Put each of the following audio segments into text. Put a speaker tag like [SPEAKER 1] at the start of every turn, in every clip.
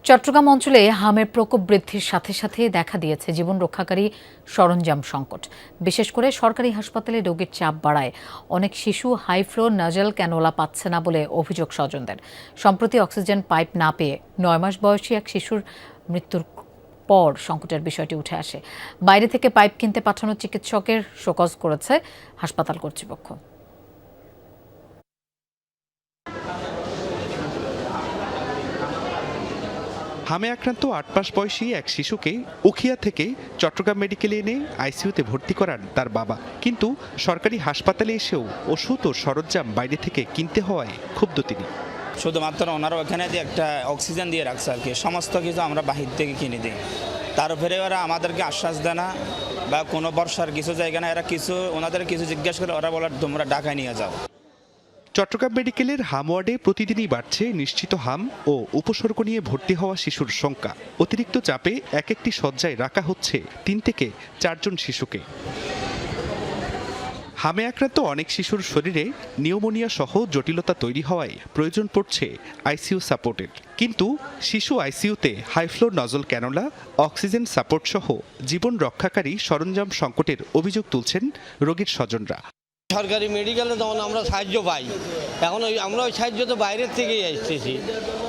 [SPEAKER 1] চট্টগ্রাম অঞ্চলে হামের প্রকোপ বৃদ্ধির সাথে সাথে দেখা দিয়েছে জীবন রক্ষাকারী সরঞ্জাম সংকট। বিশেষ করে সরকারি হাসপাতালে রোগীর চাপ বাড়ায় অনেক শিশু হাই ফ্লো নাজাল ক্যানোলা পাচ্ছে না বলে অভিযোগ স্বজনদের। সম্প্রতি অক্সিজেন পাইপ না পেয়ে 9 মাস বয়সী এক শিশুর মৃত্যুর পর সংকটের বিষয়টি উঠে আসে। বাইরে থেকে পাইপ কিনতে পাঠানো চিকিৎসকের শোকজ করেছে হাসপাতাল কর্তৃপক্ষ।
[SPEAKER 2] হামে আক্রান্ত 8 মাস বয়সী এক শিশুকে উখিয়া থেকে চট্টগ্রাম মেডিকেলে এনে আইসিইউতে ভর্তি করান তার বাবা। কিন্তু সরকারি হাসপাতালে এসেও ওষুধ ও সরঞ্জাম বাইরে থেকে কিনতে হওয়ায় ক্ষুব্ধ তিনি।
[SPEAKER 3] শুধুমাত্র ওনারা ওখানে দিয়ে একটা অক্সিজেন দিয়ে রাখছে আর কি, সমস্ত কিছু আমরা বাহির থেকে কিনে দিই। তার উপরে ওরা আমাদেরকে আশ্বাস দেয় না, বা কোনো বর্ষার কিছু জায়গা না, এরা কিছু ওনাদের কিছু জিজ্ঞাসা করে ওরা বলার তোমরা ঢাকায় নিয়ে যাও।
[SPEAKER 2] চট্টগ্রাম মেডিকেলের হাম ওয়ার্ডে প্রতিদিনই বাড়ছে নিশ্চিত হাম ও উপসর্গ নিয়ে ভর্তি হওয়া শিশুর সংখ্যা। অতিরিক্ত চাপে এক একটি শয্যায় রাখা হচ্ছে 3 থেকে 4 জন শিশুকে। হামে আক্রান্ত অনেক শিশুর শরীরে নিউমোনিয়া সহ জটিলতা তৈরি হওয়ায় প্রয়োজন পড়ছে আইসিইউ সাপোর্টের। কিন্তু শিশু আইসিইউতে high flow nasal cannula, oxygen support সহ জীবন রক্ষাকারী সরঞ্জাম সংকটের অভিযোগ তুলছেন রোগীর স্বজনরা।
[SPEAKER 4] সরকারি মেডিকেলে তখন আমরা সাহায্য পাই, এখন আমরা ওই সাহায্য তো বাইরের থেকেই আসতেছি,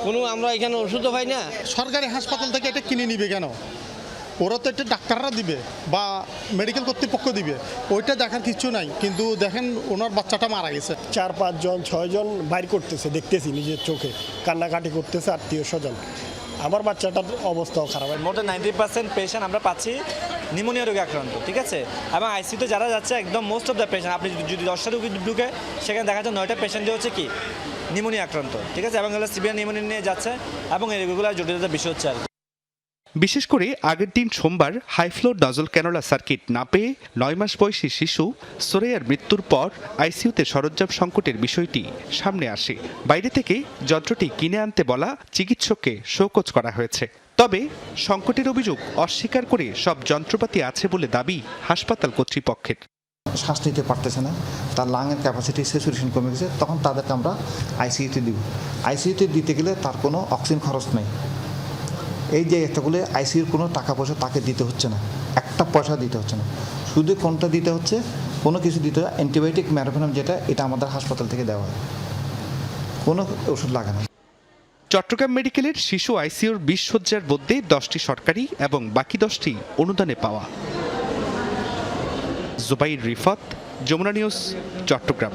[SPEAKER 4] কোনো আমরা এখানে ওষুধও পাই না।
[SPEAKER 5] সরকারি হাসপাতাল থেকে এটা কিনে নিবে কেন? ওরা তো এটা ডাক্তাররা দিবে বা মেডিকেল কর্তৃপক্ষ দিবে, ওইটা দেখার কিছু নাই। কিন্তু দেখেন ওনার বাচ্চাটা মারা গেছে।
[SPEAKER 6] 4-5 জন 6 জন বাইর করতেছে, দেখতেছি নিজের চোখে, কান্নাকাটি করতেছে আত্মীয় স্বজন। আমার বাচ্চাটার অবস্থাও খারাপ।
[SPEAKER 7] মোর দেন 90% পেশেন্ট আমরা পাচ্ছি নিউমোনিয়া রোগে আক্রান্ত, ঠিক আছে। এবং আইসিইউতে যারা যাচ্ছে একদম মোস্ট অফ দ্য পেশেন্ট, আপনি যদি 10টা রোগী ঢুকে সেখানে দেখা যায় 9টা পেশেন্ট হচ্ছে কি নিউমোনিয়া আক্রান্ত, ঠিক আছে, এবং এগুলো সিভিয়ার নিউমোনিয়া নিয়ে যাচ্ছে এবং এই রোগগুলোর জটিলতা বেশি হচ্ছে আর কি।
[SPEAKER 2] বিশেষ করে আগের দিন সোমবার হাইফ্লো নজল ক্যানোলা সার্কিট না পেয়ে 9 মাস বয়সী শিশু সোরেয়ার মৃত্যুর পর আইসিইউতে সরঞ্জাম সংকটের বিষয়টি সামনে আসে। বাইরে থেকে যন্ত্রটি কিনে আনতে বলা চিকিৎসককে শোকজ করা হয়েছে। তবে সংকটের অভিযোগ অস্বীকার করে সব যন্ত্রপাতি আছে বলে দাবি হাসপাতাল কর্তৃপক্ষের।
[SPEAKER 8] শ্বাস নিতে পারতেছে না, তার লাংয়ের ক্যাপাসিটি স্যাচুরেশন কমে গেছে, তখন তাদেরকে আমরা আইসিইউতে দিব। আইসিইউতে দিতে গেলে তার কোনো অক্সিজেন খরচ নেই। এই যে এতগুলো আইসিইউর কোনো টাকা পয়সা তাকে দিতে হচ্ছে না, একটা পয়সা দিতে হচ্ছে না, শুধু কোনটা দিতে হচ্ছে, কোনো কিছু দিতে হয় অ্যান্টিবায়োটিক ম্যারোফেনাম, যেটা এটা আমাদের হাসপাতাল থেকে দেওয়া হয়, কোনো ওষুধ লাগে না।
[SPEAKER 2] চট্টগ্রাম মেডিকেলের শিশু আইসিইউর 20 শয্যার মধ্যে 10টি সরকারি এবং বাকি 10টি অনুদানে পাওয়া। জুবাইর রিফাত, যমুনা নিউজ, চট্টগ্রাম।